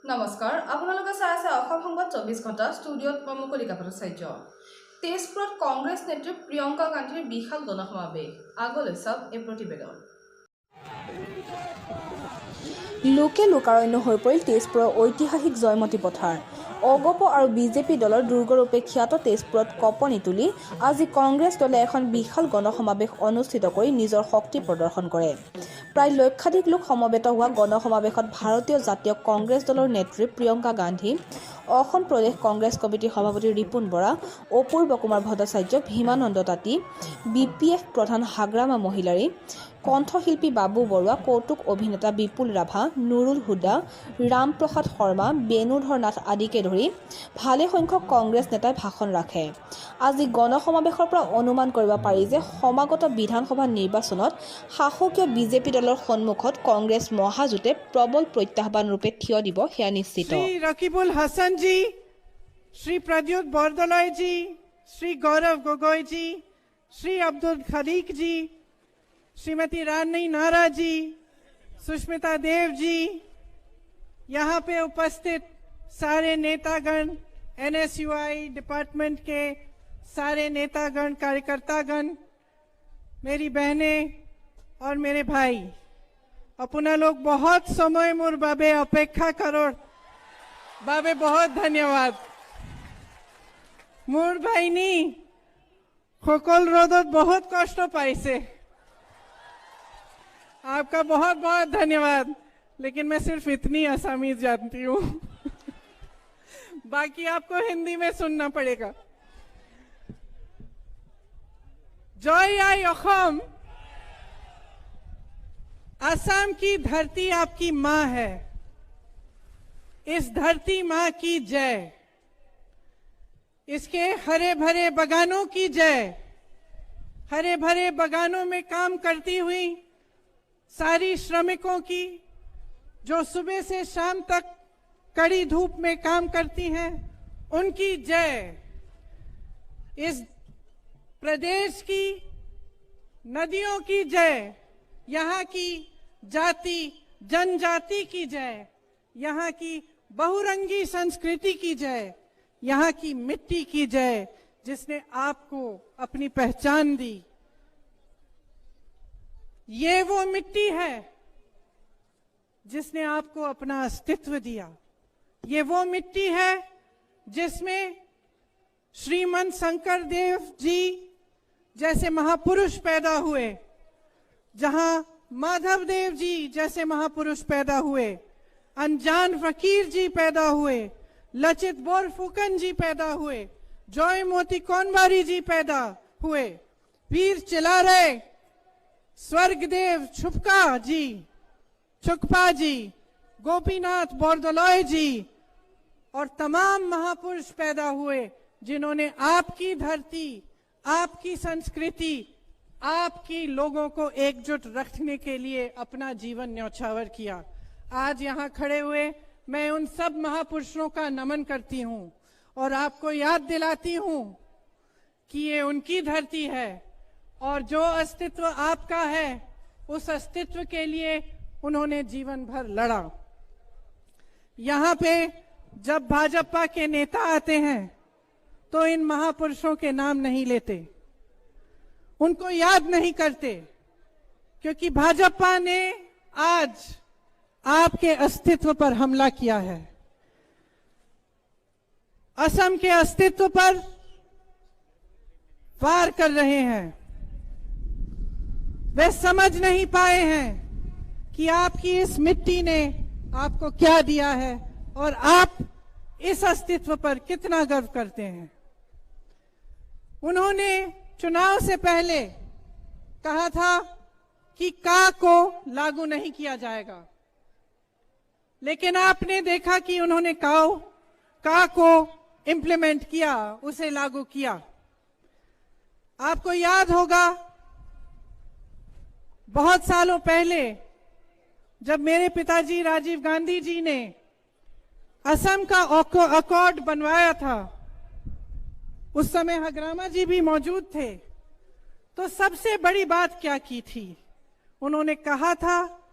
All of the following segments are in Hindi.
নমস্কাৰ আপোনালোকে চাই আছে অসম সংবাদ 24 ঘণ্টা ষ্টুডিঅ'ত মই কলিকা ভট্টাচাৰ্য তেজপুৰত কংগ্ৰেছ নেত্ৰী প্ৰিয়ংকা গান্ধীৰ বিশাল গণসমাৱেশ আগলৈ চাওক এই প্ৰতিবেদন লোকে লোকাৰণ্য হৈ পৰিল তেজপুৰৰ ঐতিহাসিক জয়মতী পথাৰ অগপ আৰু বিজেপি দলৰ দুৰ্গৰূপে খ্যাত তেজপুৰত কপনি তুলি আজি কংগ্ৰেছ দলে এখন বিশাল গণসমাৱেশ অনুষ্ঠিত কৰি নিজৰ শক্তি প্ৰদৰ্শন কৰে প্ৰায় লক্ষাধিক লোক সমবেত হোৱা গণসমাৱেশত ভাৰতীয় জাতীয় কংগ্ৰেছ দলৰ নেত্ৰী প্ৰিয়ংকা গান্ধী অসম প্ৰদেশ কংগ্ৰেছ কমিটিৰ সভাপতি ৰিপুণ বৰা অপূৰ্ব কুমাৰ ভট্টাচাৰ্য ভীমানন্দ তাঁতী বিপিএফ প্ৰধান হাগ্ৰামা মহিলাৰী কণ্ঠশিল্পী বাবু বৰুৱা কৌতুক অভিনেতা বিপুল ৰাভা নুৰুল হুদা ৰামপ্ৰসাদ শৰ্মা বেণুধৰ নাথ আদিকে ধৰি ভালে সংখ্যক কংগ্ৰেছ নেতাই ভাষণ ৰাখে আজি গণসমাৱেশৰ পৰা অনুমান কৰিব পাৰি যে সমাগত বিধানসভা নিৰ্বাচনত শাসকীয় বিজেপি দলৰ সন্মুখত কংগ্ৰেছ মহাজোঁটে প্ৰবল প্ৰত্যাহ্বান ৰূপে থিয় দিব সেয়া নিশ্চিত শ্ৰী ৰকিবুল হাছান জি শ্ৰী প্ৰদ্যুৎ বৰদলৈ জি শ্ৰী গৌৰৱ গগৈ জি শ্ৰী আব্দুল খালিক জি श्रीमती रानी नारा जी सुष्मिता देव जी यहाँ पे उपस्थित सारे नेतागण एनएसयूआई डिपार्टमेंट के सारे नेतागण कार्यकर्तागण मेरी बहनें और मेरे भाई अपना लोग बहुत समय मोर बाबे अपेक्षा करोड़ बाबे बहुत धन्यवाद मोर भाई नी खोकल रोदत बहुत कष्ट पाइसे आपका बहुत बहुत धन्यवाद लेकिन मैं सिर्फ इतनी असामीज जानती हूँ बाकी आपको हिंदी में सुनना पड़ेगा जय आई असम असम की धरती आपकी माँ है इस धरती माँ की जय इसके हरे भरे बगानों की जय हरे भरे बगानों में काम करती हुई सारी श्रमिकों की जो सुबह से शाम तक कड़ी धूप में काम करती हैं उनकी जय इस प्रदेश की नदियों की जय यहाँ की जाति जनजाति की जय यहाँ की बहुरंगी संस्कृति की जय यहाँ की मिट्टी की जय जिसने आपको अपनी पहचान दी ये वो मिट्टी है जिसने आपको अपना अस्तित्व दिया ये वो मिट्टी है जिसमें श्रीमंत शंकर देव जी जैसे महापुरुष पैदा हुए जहां माधव देव जी जैसे महापुरुष पैदा हुए अनजान फकीर जी पैदा हुए लचित बोरफुकन जी पैदा हुए जॉय मोती कौनबारी जी पैदा हुए वीर चिलारे स्वर्गदेव छुकपा जी गोपीनाथ बोरदलोय जी और तमाम महापुरुष पैदा हुए जिन्होंने आपकी धरती आपकी संस्कृति आपकी लोगों को एकजुट रखने के लिए अपना जीवन न्यौछावर किया आज यहाँ खड़े हुए मैं उन सब महापुरुषों का नमन करती हूँ और आपको याद दिलाती हूँ कि ये उनकी धरती है और जो अस्तित्व आपका है उस अस्तित्व के लिए उन्होंने जीवन भर लड़ा यहाँ पे जब भाजपा के नेता आते हैं तो इन महापुरुषों के नाम नहीं लेते उनको याद नहीं करते क्योंकि भाजपा ने आज आपके अस्तित्व पर हमला किया है असम के अस्तित्व पर वार कर रहे हैं वे समझ नहीं पाए हैं कि आपकी इस मिट्टी ने आपको क्या दिया है और आप इस अस्तित्व पर कितना गर्व करते हैं उन्होंने चुनाव से पहले कहा था कि का को लागू नहीं किया जाएगा लेकिन आपने देखा कि उन्होंने का को इंप्लीमेंट किया उसे लागू किया आपको याद होगा बहुत सालों पहले जब मेरे पिताजी राजीव गांधी जी ने असम का अकॉर्ड बनवाया था उस समय हग्रामा जी भी मौजूद थे तो सबसे बड़ी बात क्या की थी उन्होंने कहा था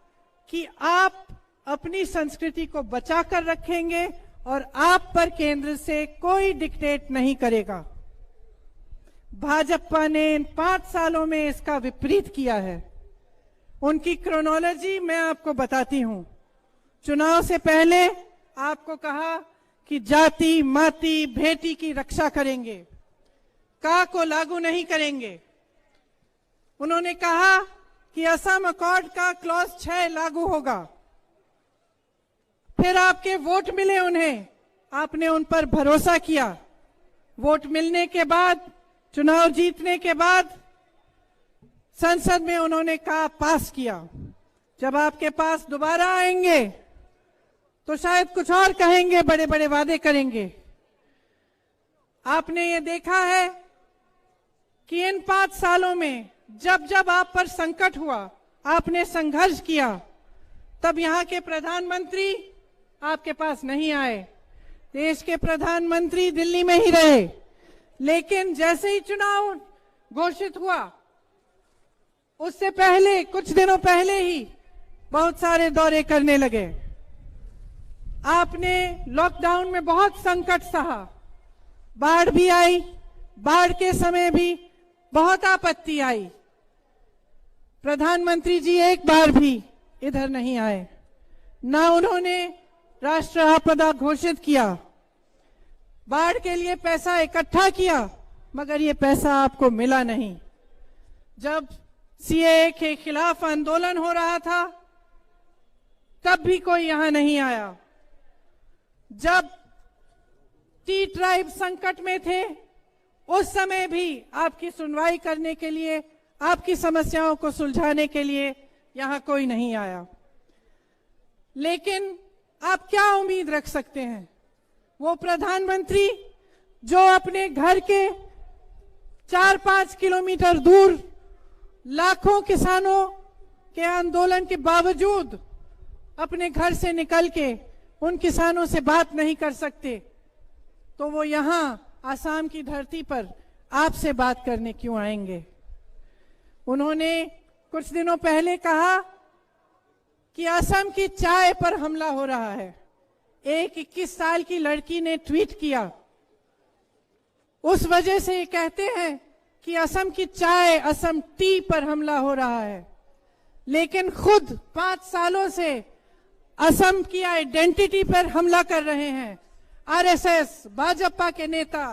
कि आप अपनी संस्कृति को बचाकर रखेंगे और आप पर केंद्र से कोई डिक्टेट नहीं करेगा। भाजपा ने इन 5 सालों में इसका विपरीत किया है। उनकी क्रोनोलॉजी मैं आपको बताती हूं। चुनाव से पहले आपको कहा कि जाति माती भेटी की रक्षा करेंगे, का को लागू नहीं करेंगे। उन्होंने कहा कि असम अकॉर्ड का क्लॉज 6 लागू होगा। फिर आपके वोट मिले उन्हें, आपने उन पर भरोसा किया। वोट मिलने के बाद, चुनाव जीतने के बाद संसद में उन्होंने कहा पास किया। जब आपके पास दोबारा आएंगे तो शायद कुछ और कहेंगे, बड़े बड़े वादे करेंगे। आपने ये देखा है कि इन 5 सालों में जब जब आप पर संकट हुआ, आपने संघर्ष किया, तब यहाँ के प्रधानमंत्री आपके पास नहीं आए। देश के प्रधानमंत्री दिल्ली में ही रहे। लेकिन जैसे ही चुनाव घोषित हुआ, उससे पहले कुछ दिनों पहले ही बहुत सारे दौरे करने लगे। आपने लॉकडाउन में बहुत संकट सहा, बाढ़ भी आई, बाढ़ के समय भी बहुत आपत्ति आई। प्रधानमंत्री जी एक बार भी इधर नहीं आए, ना उन्होंने राष्ट्र आपदा घोषित किया। बाढ़ के लिए पैसा इकट्ठा किया, मगर ये पैसा आपको मिला नहीं। जब सीएए के खिलाफ आंदोलन हो रहा था, तब भी कोई यहां नहीं आया। जब टी ट्राइब संकट में थे, उस समय भी आपकी सुनवाई करने के लिए, आपकी समस्याओं को सुलझाने के लिए यहां कोई नहीं आया। लेकिन आप क्या उम्मीद रख सकते हैं? वो प्रधानमंत्री जो अपने घर के 4-5 किलोमीटर दूर लाखों किसानों के आंदोलन के बावजूद अपने घर से निकल के उन किसानों से बात नहीं कर सकते, तो वो यहां आसाम की धरती पर आपसे बात करने क्यों आएंगे? उन्होंने कुछ दिनों पहले कहा कि असम की चाय पर हमला हो रहा है। एक 21 साल की लड़की ने ट्वीट किया। उस वजह से ये कहते हैं कि असम की चाय, असम टी पर हमला हो रहा है। लेकिन खुद 5 सालों से असम की आइडेंटिटी पर हमला कर रहे हैं। आरएसएस, भाजपा के नेता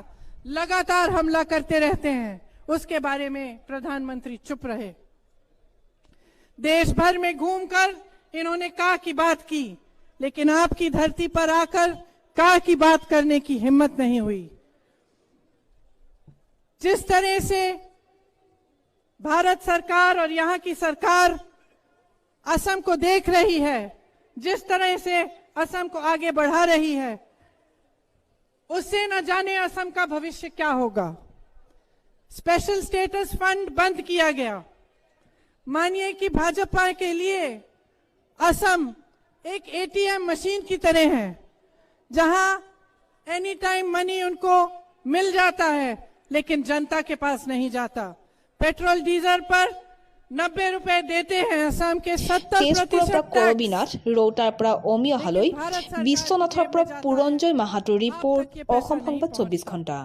लगातार हमला करते रहते हैं। उसके बारे में प्रधानमंत्री चुप रहे। देश भर में घूमकर इन्होंने का की बात की, लेकिन आपकी धरती पर आकर का की बात करने की हिम्मत नहीं हुई। जिस तरह से भारत सरकार और यहाँ की सरकार असम को देख रही है, जिस तरह से असम को आगे बढ़ा रही है, उससे न जाने असम का भविष्य क्या होगा। स्पेशल स्टेटस फंड बंद किया गया। मानिए कि भाजपा के लिए असम एक एटीएम मशीन की तरह है, जहां एनी टाइम मनी उनको मिल जाता है, लेकिन जनता के पास नहीं जाता। पेट्रोल डीजल पर 90 रुपए देते हैं। असम के 70% কৰবিনাথ ৰৌতাৰ পৰা অমি অহালৈ বিশ্বনাথৰ পৰা পুৰঞ্জয় মাহাতো ৰিপৰ্ট অসম সংবাদ 24 ঘণ্টা।